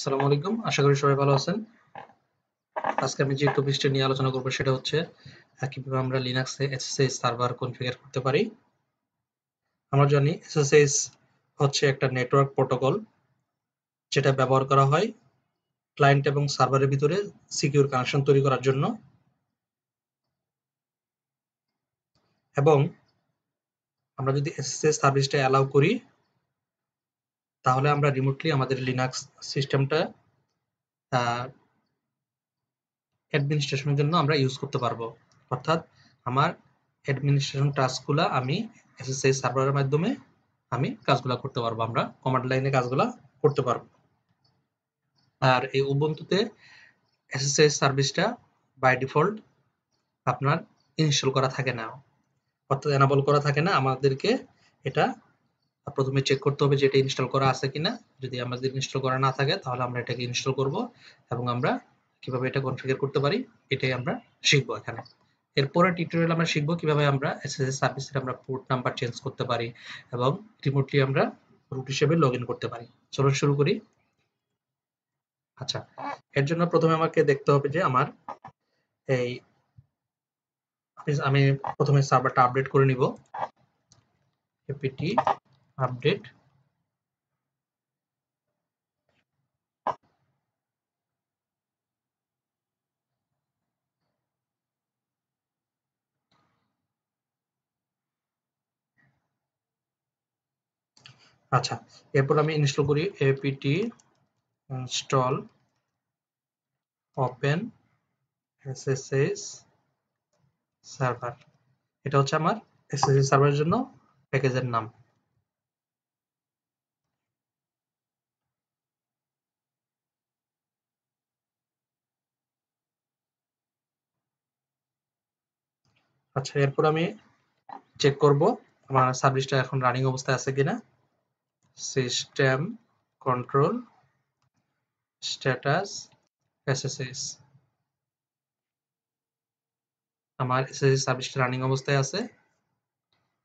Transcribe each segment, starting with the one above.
আসসালামু আলাইকুম, আশা করি সবাই ভালো আছেন। আজকে আমি যে টপিকটা নিয়ে আলোচনা করব সেটা হচ্ছে কিভাবে আমরা লিনাক্সে SSH সার্ভার কনফিগার করতে পারি। আমরা জানি SSH হচ্ছে একটা নেটওয়ার্ক প্রোটোকল, যেটা ব্যবহার করা হয় ক্লায়েন্ট এবং সার্ভারের ভিতরে সিকিউর কানেকশন তৈরি করার জন্য। এবং আমরা যদি SSH সার্ভিসটা অ্যালাউ করি, তাহলে আমরা রিমোটলি আমাদের লিনাক্স সিস্টেমটা অ্যাডমিনিস্ট্রেশনের জন্য আমরা ইউজ করতে পারবো। অর্থাৎ আমার অ্যাডমিনিস্ট্রেশন টাস্কগুলা আমি SSH সার্ভারের মাধ্যমে আমি কাজগুলা করতে পারবো, আমরা কমান্ড লাইনে কাজগুলা করতে পারবো। আর এই উবুন্টুতে SSH সার্ভিসটা বাই ডিফল্ট আপনার ইনস্টল করা থাকে না, অর্থাৎ এনাবল করা থাকে না। আমাদেরকে এটা প্রথমে চেক করতে হবে যে এটা ইনস্টল করা আছে কিনা। যদি আমাদের ইনস্টল করা না থাকে তাহলে আমরা এটাকে ইনস্টল করব এবং আমরা কিভাবে এটা কনফিগার করতে পারি এটাই আমরা শিখবো এখানে। এরপরে টিউটোরিয়াল আমরা শিখবো কিভাবে আমরা SSH সার্ভিসের আমরা পোর্ট নাম্বার চেঞ্জ করতে পারি এবং রিমোটলি আমরা রুট হিসেবে লগইন করতে পারি। চলুন শুরু করি। আচ্ছা, এর জন্য প্রথমে আমাকে দেখতে হবে যে আমার এই আমি প্রথমে সার্ভারটা আপডেট করে নিব। apt update. আচ্ছা, এরপর আমি ইনস্টল করি apt install open SSH server. এটা হচ্ছে আমার SSH সার্ভারের জন্য প্যাকেজের নাম। আচ্ছা, এরপর আমি চেক করব আমার সার্ভিসটা এখন রানিং অবস্থায় আছে কিনা। System control status SSH। আমার SSH সার্ভিসটা রানিং অবস্থায় আছে,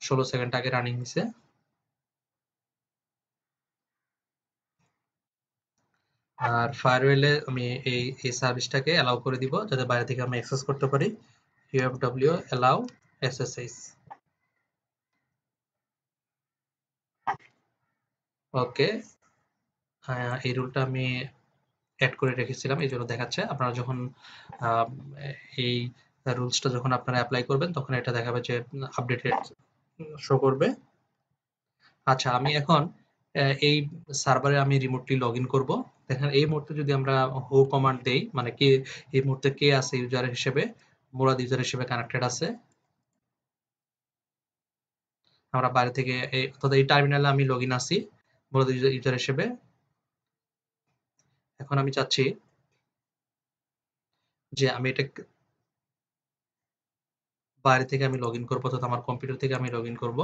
16 সেকেন্ড আগে রানিং হয়েছে। আর ফায়ারওয়েলে আমি এই সার্ভিসটাকে অ্যালাউ করে দিব যাতে বাইরে থেকে আমি অ্যাক্সেস করতে পারি। UFW allow SSH। ওকে, এই রুলটা আমি অ্যাড করে রেখেছিলাম, এই জন্য দেখাচ্ছে। আপনারা যখন এই রুলসটা যখন আপনারা অ্যাপ্লাই করবেন তখন এটা দেখাবে যে আপডেটেড শো করবে। আচ্ছা, আমি এখন এই সার্ভারে আমি রিমোটলি লগ ইন করবো। দেখেন এই মুহূর্তে যদি আমরা হো কমান্ড দেই, মানে কে এই মুহূর্তে কে আছে ইউজার হিসেবে, মুরাদ ইউজার হিসেবে কানেক্টেড আছে। আমরা বাইরে থেকে অর্থাৎ এই টার্মিনালে আমি লগ ইন আছি মুরাদ ইউজার হিসেবে। এখন আমি চাচ্ছি যে আমি এটা বাইরে থেকে আমি লগ ইন করবো, অর্থাৎ আমার কম্পিউটার থেকে আমি লগ ইন করবো।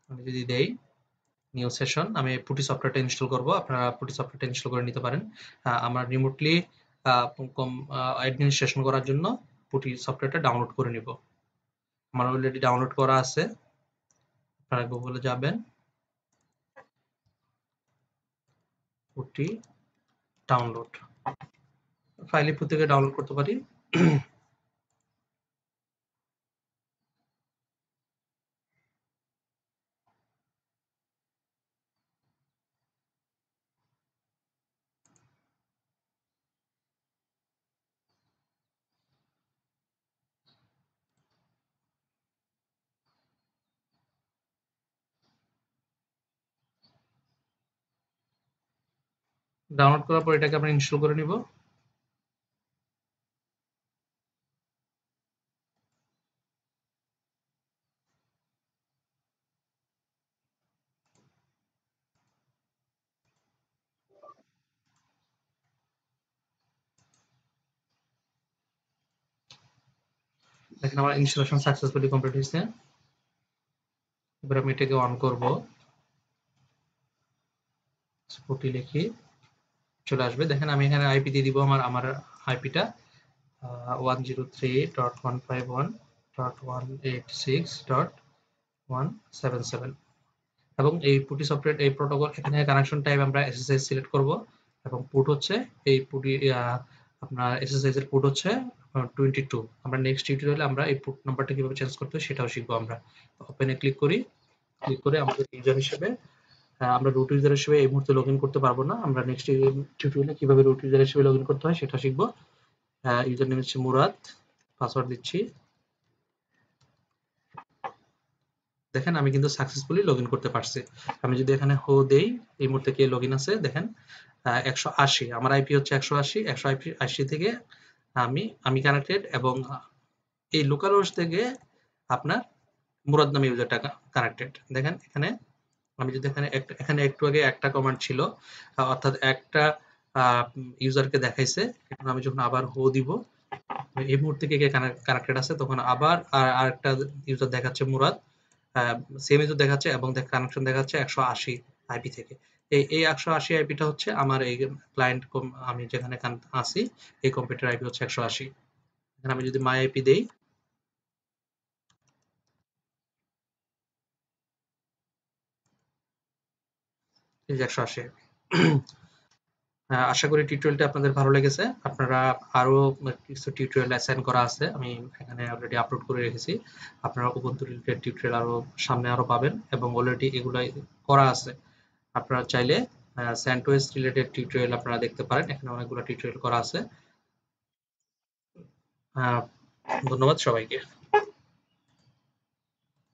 আমি যদি দেই নিউ সেশন, আমি পুটি সফটওয়্যারটা ইনস্টল করব। আপনারা পুটি সফটওয়্যারটা ইনস্টল করে নিতে পারেন। আমরা রিমোটলি অ্যাডমিনিস্ট্রেশন করার জন্য পুটি সফটওয়্যারটা ডাউনলোড করে নিব। আমার অলরেডি ডাউনলোড করা আছে। আপনারা গুগলে যাবেন, পুটি ডাউনলোড ফাইলে থেকে ডাউনলোড করতে পারি। ডাউনলোড করার পর এটাকে আমরা ইনস্টল করে নিব। দেখেন আমার ইনস্টলেশন সাকসেসফুলি কমপ্লিট হয়েছে। এবার আমি এটাকে অন করব, পুটি লিখি, চলে আসবে। দেখেন আমি এখানে আইপি দিয়ে দিব, আমার আইপিটা 103.151.186.177। এবং এই পুটি সফটওয়্যার এই প্রোটোকল এখানে কানেকশন টাইপ আমরা SSH সিলেক্ট করব এবং পোর্ট হচ্ছে এই পুটি আপনার SSH এর পোর্ট হচ্ছে 22। আমরা নেক্সট টিউটোরিয়ালে আমরা এই পোর্ট নাম্বারটা কিভাবে চেঞ্জ করতে হয় সেটাও শিখবো আমরা। ওপেনে ক্লিক করি, ক্লিক করে আমাদের ইউজার হিসেবে আমরা রুট ইউজার হিসেবে এই মুহূর্তে লগইন করতে পারবো না। আমরা নেক্সট টিউটোরিয়ালে কিভাবে রুট ইউজার হিসেবে লগইন করতে হয় সেটা শিখবো। ইউজার নেম হচ্ছে মুরাদ, পাসওয়ার্ড দিচ্ছি। দেখেন আমি কিন্তু সাকসেসফুলি লগইন করতে পারছি। আমি যদি এখানে হো দেই, এই মুহূর্তে কে লগইন আছে দেখেন 180, আমার আইপি হচ্ছে 180 থেকে আমি কানেক্টেড এবং এই লোকাল হোস্ট থেকে আপনার মুরাদ নামে ইউজারটা কানেক্টেড। দেখেন এখানে আমি যদি এখানে একটু আগে একটা কমান্ড ছিল, অর্থাৎ একটা ইউজারকে দেখাইছে। এখন আমি যখন আবার হো দিব, এই মুহূর্তে কে কানেক্টেড আছে, তখন আবার আরেকটা ইউজার দেখাচ্ছে মুরাদ, সেম ইউজার দেখাচ্ছে এবং কানেকশন দেখাচ্ছে 180 আইপি থেকে। এই 180 আইপিটা হচ্ছে আমার এই ক্লায়েন্ট, আমি যেখানে আছি এই কম্পিউটার আইপি হচ্ছে 180। এখানে আমি যদি মাই আইপি দেই, এই যে 180 আইপি। আশা করি টিউটোরিয়ালটা আপনাদের ভালো লেগেছে। আপনারা আরো কিছু টিউটোরিয়াল অ্যাসাইন করা আছে, আমি এখানে অলরেডি আপলোড করে রেখেছি। আপনারা উবুন্টু রিলেটেড টিউটোরিয়াল সামনে আরো পাবেন এবং অলরেডি এগুলাই করা আছে। আপনারা চাইলে স্যান্টোয়েস রিলেটেড টিউটোরিয়াল আপনারা দেখতে পারেন, এখানে অনেকগুলো টিউটোরিয়াল করা আছে। ধন্যবাদ সবাইকে।